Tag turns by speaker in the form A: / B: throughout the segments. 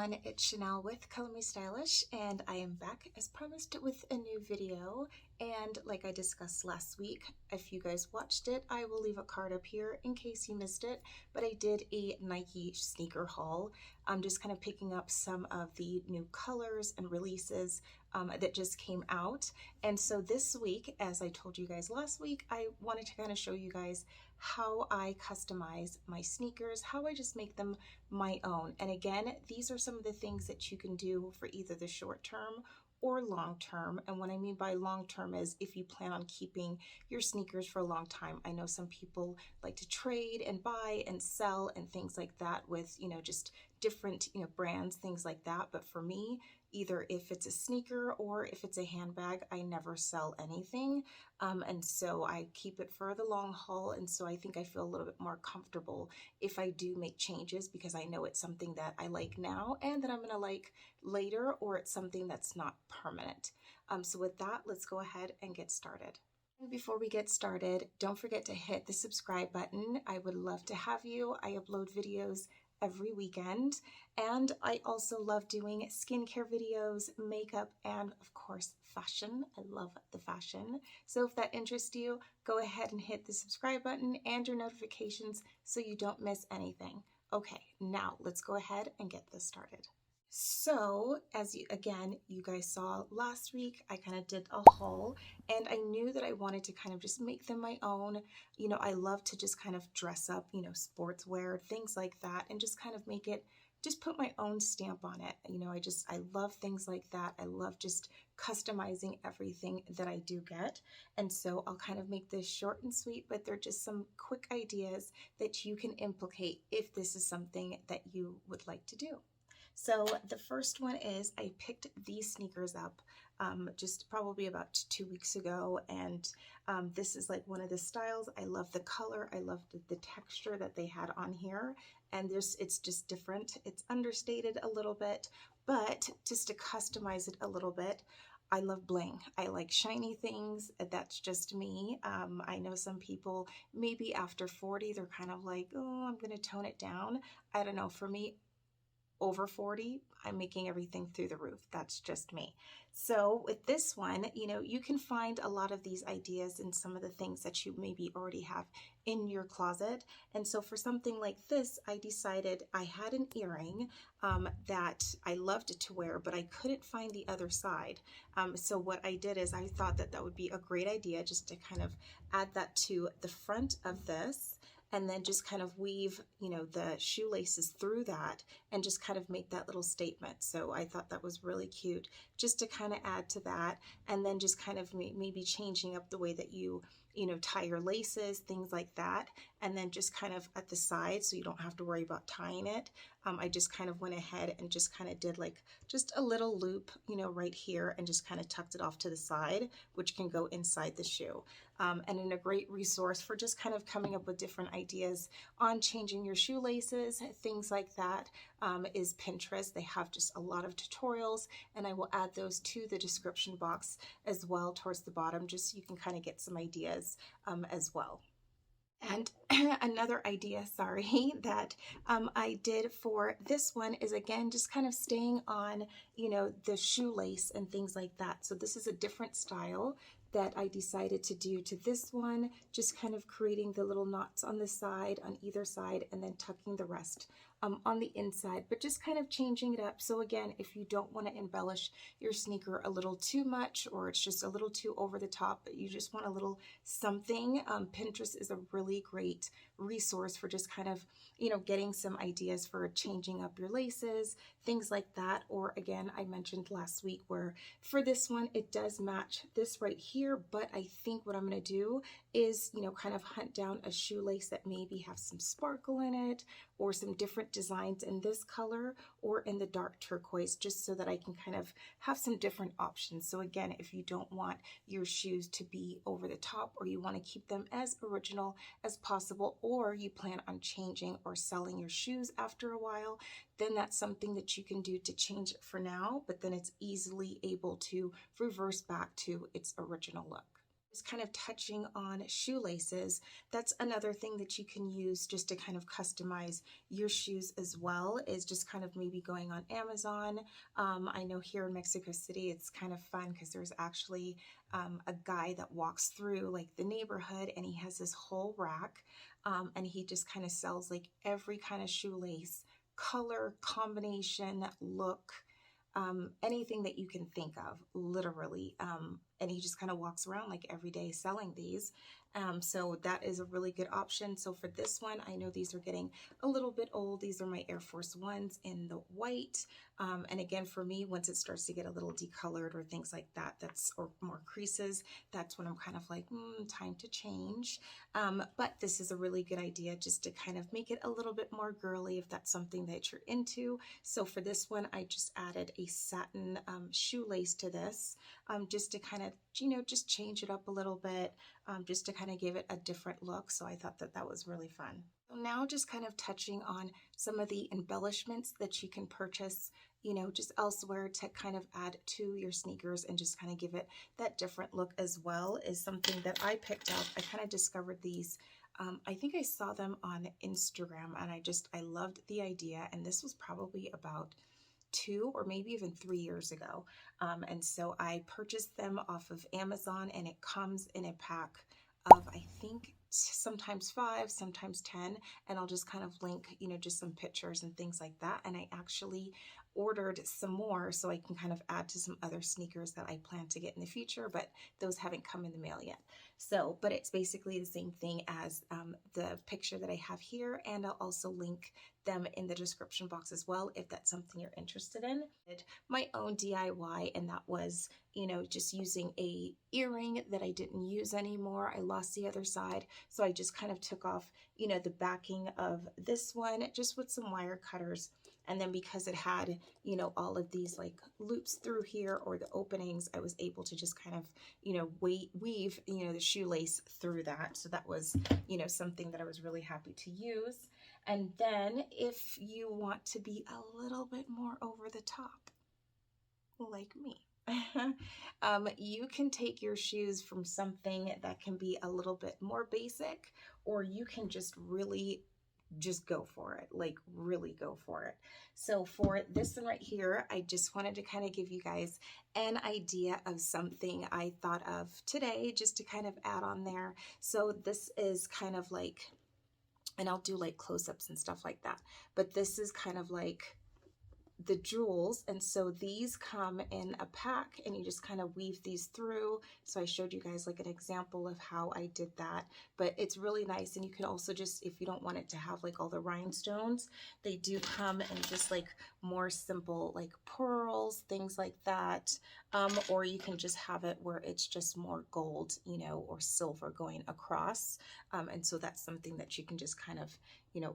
A: everyone, it's Chanel with Color Me Stylish, and I am back as promised with a new video. And like I discussed last week, if you guys watched it, I will leave a card up here in case you missed it, but I did a Nike sneaker haul. I'm just kind of picking up some of the new colors and releases that just came out. And so this week, as I told you guys last week, I wanted to kind of show you guys how I customize my sneakers, how I just make them my own. And again, these are some of the things that you can do for either the short term or long term. And what I mean by long term is if you plan on keeping your sneakers for a long time. I know some people like to trade and buy and sell and things like that with, just different, brands, things like that. But for me, either if it's a sneaker or if it's a handbag, I never sell anything. And so I keep it for the long haul. And so I think I feel a little bit more comfortable if I do make changes because I know it's something that I like now and that I'm going to like later, or it's something that's not permanent. So with that, let's go ahead and get started. Before we get started, don't forget to hit the subscribe button. I would love to have you. I upload videos every weekend, and I also love doing skincare videos, makeup, and of course fashion. I love the fashion. So if that interests you, go ahead and hit the subscribe button and your notifications so you don't miss anything. Okay, now let's go ahead and get this started. So as you guys saw last week, I kind of did a haul and I knew that I wanted to kind of just make them my own. I love to just kind of dress up, sportswear, things like that, and just kind of make it, just put my own stamp on it. I love things like that. I love just customizing everything that I do get. And so I'll kind of make this short and sweet, but they're just some quick ideas that you can implicate if this is something that you would like to do. So the first one is I picked these sneakers up just probably about 2 weeks ago, and this is like one of the styles. I love the color. I love the texture that they had on here, and it's just different. It's understated a little bit, but just to customize it a little bit, I love bling. I like shiny things. That's just me. I know some people, maybe after 40, they're kind of like, oh, I'm going to tone it down. I don't know. For me, over 40, I'm making everything through the roof. That's just me. So with this one, you can find a lot of these ideas in some of the things that you maybe already have in your closet. And so for something like this, I decided I had an earring that I loved to wear, but I couldn't find the other side. So what I did is I thought that that would be a great idea just to kind of add that to the front of this, and then just kind of weave, the shoelaces through that and just kind of make that little statement. So I thought that was really cute just to kind of add to that, and then just kind of maybe changing up the way that you tie your laces, things like that, and then just kind of at the side so you don't have to worry about tying it. I just kind of went ahead and just kind of did like just a little loop, right here, and just kind of tucked it off to the side, which can go inside the shoe. And in a great resource for just kind of coming up with different ideas on changing your shoelaces, things like that, is Pinterest. They have just a lot of tutorials, and I will add those to the description box as well towards the bottom, just so you can kind of get some ideas as well. And another idea, that I did for this one is, again, just kind of staying on, the shoelace and things like that. So this is a different style that I decided to do to this one, just kind of creating the little knots on the side, on either side, and then tucking the rest on the inside, but just kind of changing it up. So again, if you don't want to embellish your sneaker a little too much, or it's just a little too over the top, but you just want a little something, Pinterest is a really great resource for just kind of, getting some ideas for changing up your laces, things like that. Or again, I mentioned last week where for this one, it does match this right here, but I think what I'm going to do is, kind of hunt down a shoelace that maybe have some sparkle in it, or some different designs in this color or in the dark turquoise, just so that I can kind of have some different options. So again, if you don't want your shoes to be over the top, or you want to keep them as original as possible, or you plan on changing or selling your shoes after a while, then that's something that you can do to change it for now, but then it's easily able to reverse back to its original look. Just kind of touching on shoelaces, that's another thing that you can use just to kind of customize your shoes as well, is just kind of maybe going on Amazon. I know here in Mexico City it's kind of fun because there's actually a guy that walks through like the neighborhood, and he has this whole rack, and he just kind of sells like every kind of shoelace, color, combination, look, anything that you can think of, literally. And he just kind of walks around like every day selling these. So that is a really good option. So for this one, I know these are getting a little bit old. These are my Air Force Ones in the white. And again, for me, once it starts to get a little decolored or things like that, or more creases, that's when I'm kind of like, time to change. But this is a really good idea just to kind of make it a little bit more girly if that's something that you're into. So for this one, I just added a satin shoelace to this, just to kind of, just change it up a little bit, just to kind of give it a different look. So I thought that that was really fun. So now just kind of touching on some of the embellishments that you can purchase, just elsewhere to kind of add to your sneakers and just kind of give it that different look as well, is something that I picked up. I kind of discovered these. I think I saw them on Instagram, and I loved the idea. And this was probably about 2 or maybe even 3 years ago. And so I purchased them off of Amazon, and it comes in a pack of, I think, sometimes 5, sometimes 10, and I'll just kind of link, just some pictures and things like that. And I actually ordered some more so I can kind of add to some other sneakers that I plan to get in the future, but those haven't come in the mail yet. So, but it's basically the same thing as the picture that I have here, and I'll also link them in the description box as well if that's something you're interested in. My own DIY, and that was, just using a earring that I didn't use anymore. I lost the other side, so I just kind of took off, the backing of this one just with some wire cutters. And then because it had, all of these like loops through here, or the openings, I was able to just kind of, weave, the shoelace through that. So that was, something that I was really happy to use. And then if you want to be a little bit more over the top, like me, you can take your shoes from something that can be a little bit more basic, or you can just really just go for it, like really go for it. So for this one right here, I just wanted to kind of give you guys an idea of something I thought of today, just to kind of add on there. So this is kind of like, and I'll do like close-ups and stuff like that, but this is kind of like the jewels. And so these come in a pack, and you just kind of weave these through. So I showed you guys like an example of how I did that, but it's really nice. And you can also just, if you don't want it to have like all the rhinestones, they do come in just like more simple like pearls, things like that. Or you can just have it where it's just more gold, or silver going across. And so that's something that you can just kind of,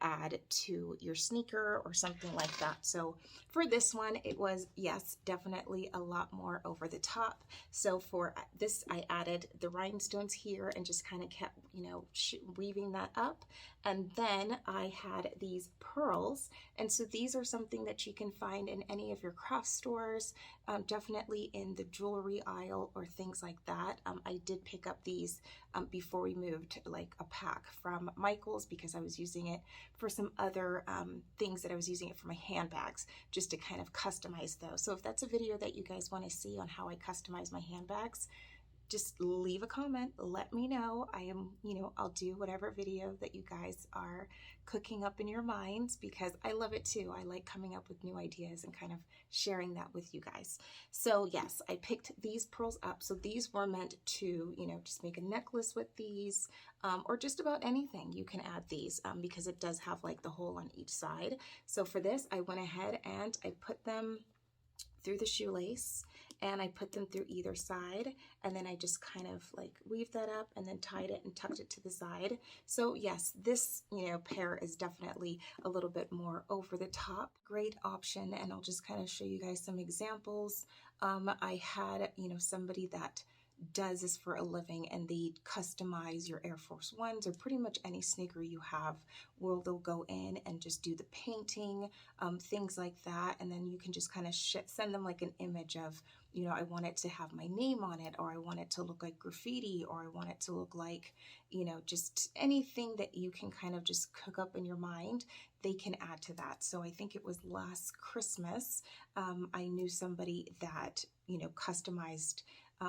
A: add to your sneaker or something like that. So for this one, it was, yes, definitely a lot more over the top. So for this, I added the rhinestones here and just kind of kept, weaving that up. And then I had these pearls. And so these are something that you can find in any of your craft stores, definitely in the jewelry aisle or things like that. I did pick up these before we moved, like a pack from Michael's, because I was using it for some other things that I was using it for my handbags, just to kind of customize those. So if that's a video that you guys want to see on how I customize my handbags, just leave a comment, let me know. I am, I'll do whatever video that you guys are cooking up in your minds, because I love it too. I like coming up with new ideas and kind of sharing that with you guys. So yes, I picked these pearls up. So these were meant to, just make a necklace with these, or just about anything. You can add these because it does have like the hole on each side. So for this, I went ahead and I put them through the shoelace, and I put them through either side, and then I just kind of like weaved that up and then tied it and tucked it to the side. So yes, this, pair is definitely a little bit more over the top. Great option, and I'll just kind of show you guys some examples. I had, somebody that does this for a living, and they customize your Air Force Ones or pretty much any sneaker you have, where they'll go in and just do the painting, things like that. And then you can just kind of send them like an image of, you know, I want it to have my name on it, or I want it to look like graffiti, or I want it to look like, you know, just anything that you can kind of just cook up in your mind, they can add to that. So I think it was last Christmas, I knew somebody that, you know, customized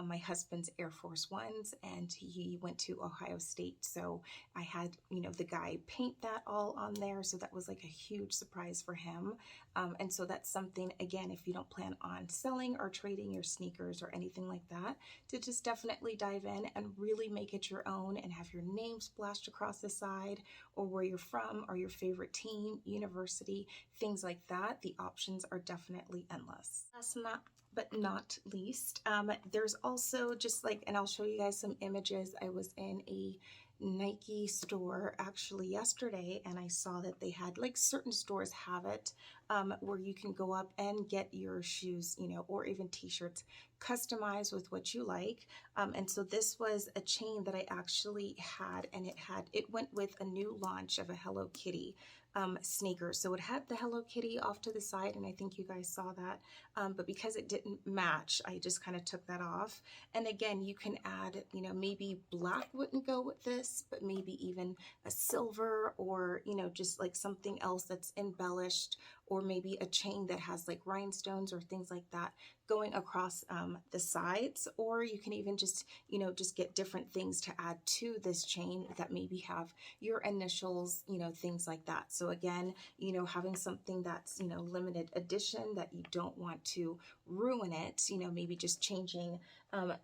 A: my husband's Air Force Ones, and he went to Ohio State. So I had, you know, the guy paint that all on there. So that was like a huge surprise for him. And so that's something, again, if you don't plan on selling or trading your sneakers or anything like that, to just definitely dive in and really make it your own and have your name splashed across the side, or where you're from, or your favorite team, university, things like that. The options are definitely endless. Last but not least, there's also just like, and I'll show you guys some images. I was in a Nike store actually yesterday, and I saw that they had, like, certain stores have it, where you can go up and get your shoes, you know, or even t-shirts customized with what you like. And so this was a chain that I actually had, and it went with a new launch of a Hello Kitty sneaker. So it had the Hello Kitty off to the side, and I think you guys saw that. But because it didn't match, I just kind of took that off. And again, you can add, you know, maybe black wouldn't go with this, but maybe even a silver, or, you know, just like something else that's embellished, or maybe a chain that has like rhinestones or things like that going across the sides. Or you can even just, you know, just get different things to add to this chain that maybe have your initials, you know, things like that. So again, you know, having something that's, you know, limited edition, that you don't want to ruin it, you know, maybe just changing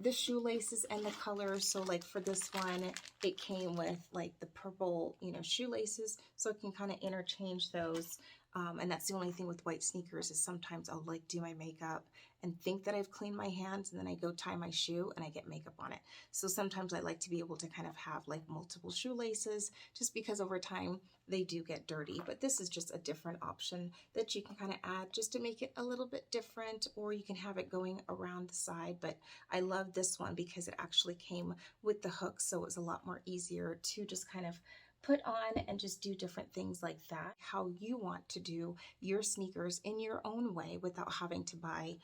A: the shoelaces and the colors. So like for this one, it came with like the purple, you know, shoelaces, so it can kind of interchange those. And that's the only thing with white sneakers, is sometimes I'll like do my makeup and think that I've cleaned my hands, and then I go tie my shoe and I get makeup on it. So sometimes I like to be able to kind of have like multiple shoelaces, just because over time they do get dirty. But this is just a different option that you can kind of add just to make it a little bit different, or you can have it going around the side. But I love this one because it actually came with the hook, so it was a lot more easier to just kind of put on and just do different things like that. How you want to do your sneakers in your own way without having to buy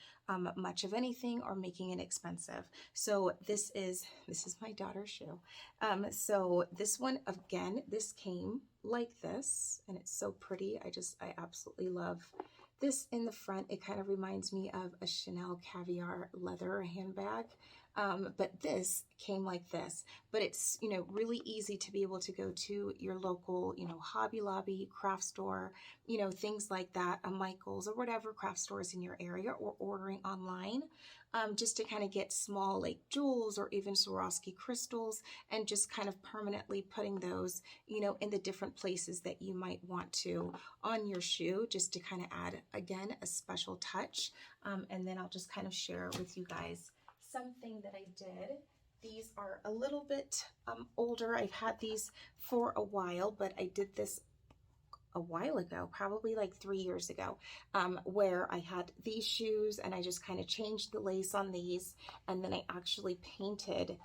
A: much of anything or making it expensive. So this is my daughter's shoe. So this one, again, this came like this, and it's so pretty. I absolutely love this in the front. It kind of reminds me of a Chanel Caviar leather handbag. But this came like this. But it's, you know, really easy to be able to go to your local, you know, Hobby Lobby, craft store, you know, things like that, a Michael's or whatever craft stores in your area, or ordering online, just to kind of get small like jewels or even Swarovski crystals, and just kind of permanently putting those, you know, in the different places that you might want to on your shoe, just to kind of add, again, a special touch. And then I'll just kind of share with you guys something that I did. These are a little bit older. I've had these for a while, but I did this a while ago, probably like 3 years ago, where I had these shoes and I just kind of changed the lace on these, and then I actually painted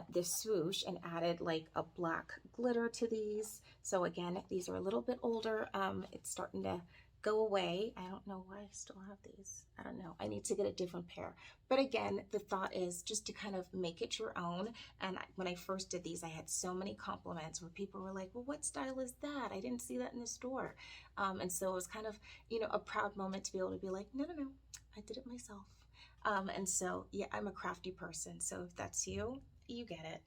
A: this swoosh and added like a black glitter to these. So again, these are a little bit older. It's starting to go away. I don't know why I still have these. I don't know. I need to get a different pair. But again, the thought is just to kind of make it your own. And when I first did these, I had so many compliments where people were like, well, what style is that? I didn't see that in the store. And so it was kind of, you know, a proud moment to be able to be like, no, I did it myself. And so, yeah, I'm a crafty person. So if that's you, you get it.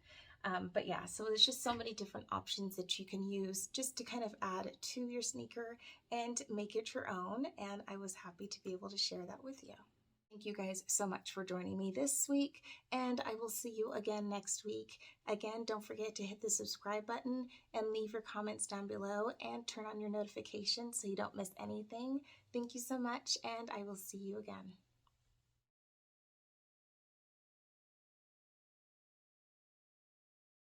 A: But yeah, so there's just so many different options that you can use just to kind of add to your sneaker and make it your own. And I was happy to be able to share that with you. Thank you guys so much for joining me this week, and I will see you again next week. Again, don't forget to hit the subscribe button and leave your comments down below, and turn on your notifications so you don't miss anything. Thank you so much, and I will see you again.